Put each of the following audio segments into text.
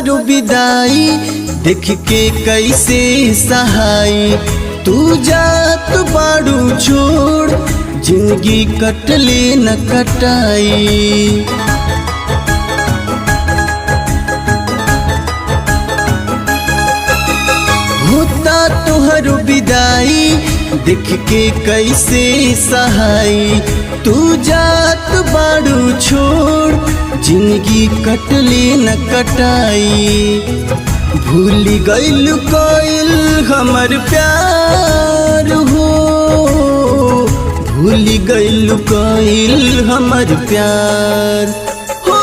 तुहरो विदाई देख के कैसे सहाई। तू जात बाड़ू छोड़ जिंदगी कटले न कटाई। होता तुहरो विदाई देख के कैसे सहाई। तू जात बाड़ू छोड़ जिंदगी कटले न कटाई। भूल गइल कोइल हमर प्यार हो, भूल गइल कोइल हमर प्यार हो।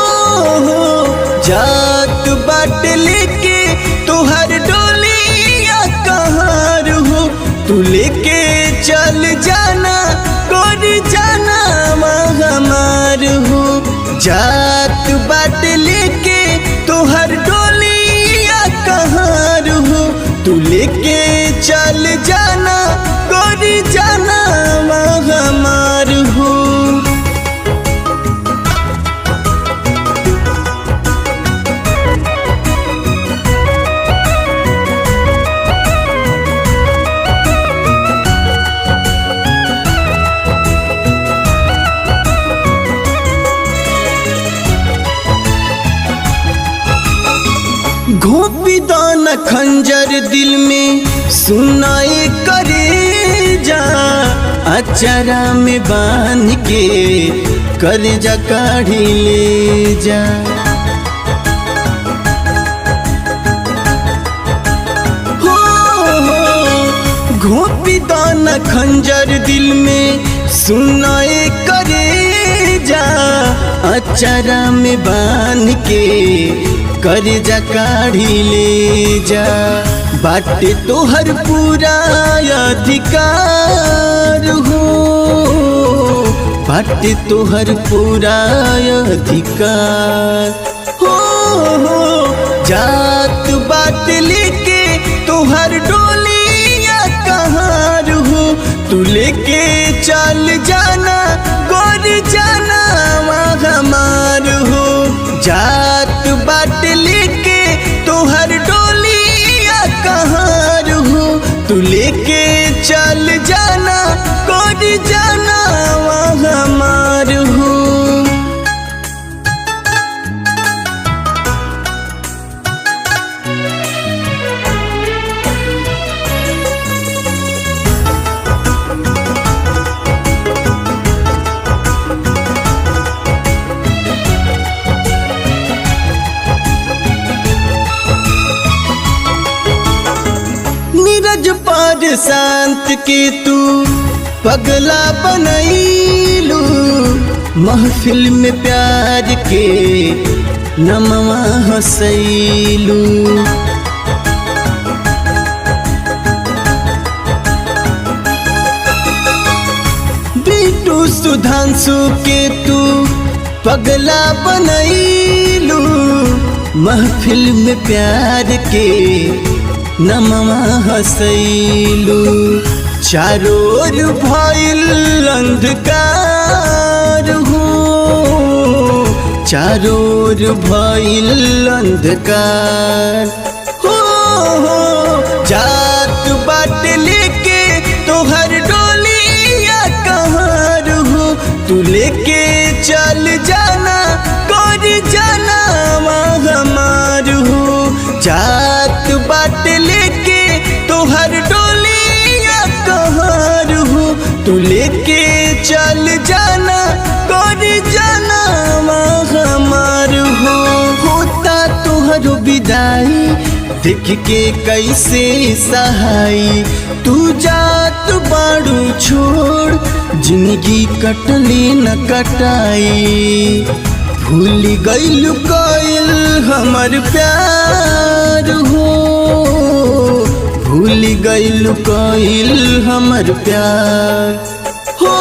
जात बाट लेके तोहर डोलिया कहार हो। तू लेके चल जाना कोरी जाना हमार हो। जात बाट लेके तोहर डोलिया कहार हो। तू लेके चल जाना कोरी जाना हमार हो। घोपी दाना खंजर दिल में सुनाए करे जा। अचारा में बांध के कर्जा काढ़ी ले जा। हो घोपी दाना खंजर दिल में सुनाए करे जा। अचारा में बांध के कर्जा काढ़ी ले जा। बाटे तोहर पूरा अधिकार हो, बाटे तोहर पूरा अधिकार हो। जात बाट लेके तोहर डोलिया कहार हो। तू लेके चल जाना गोरी जाना हमार हो। जात बाट लेके तोहर डोलिया कहार हो। तू लेके चल जाना कोरी जाना हमार हो। नीरज पार शांत के तू पगला बनैलू। महफिल में प्यार के नमवा हसैलू। बिट्टू सुधांशु के तू पगला बनैलू। महफिल में प्यार के नमवा हसैलू। चारों ओर भइल अंधकार हो, चारों ओर भइल अंधकार हो। जात बाट लेके तोहर डोलिया कहार हो। तू लेके चल जाना कोरी जाना हमार हो। जात बाट लेके तोहर डोलिया कहार हो। तू लेके चल जाना कोरी जाना हमार हो। होता तुहरो विदाई देख के कैसे सहाई। तू जात बाड़ू छोड़ जिंदगी कटले न कटाई। भूल गइल कोइल हमर प्यार हो, भूल गइल कोइल हमर प्यार हो।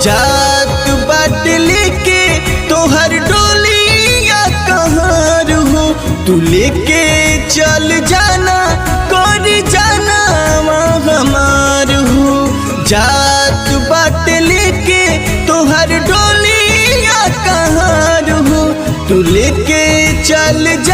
जात बाट लेके तोहर डोलिया कहार हो। तू लेके चल जाना कोरी जाना हमार हो। जात बाट लेके तोहर डोलिया कहार हो। तू लेके चल जा।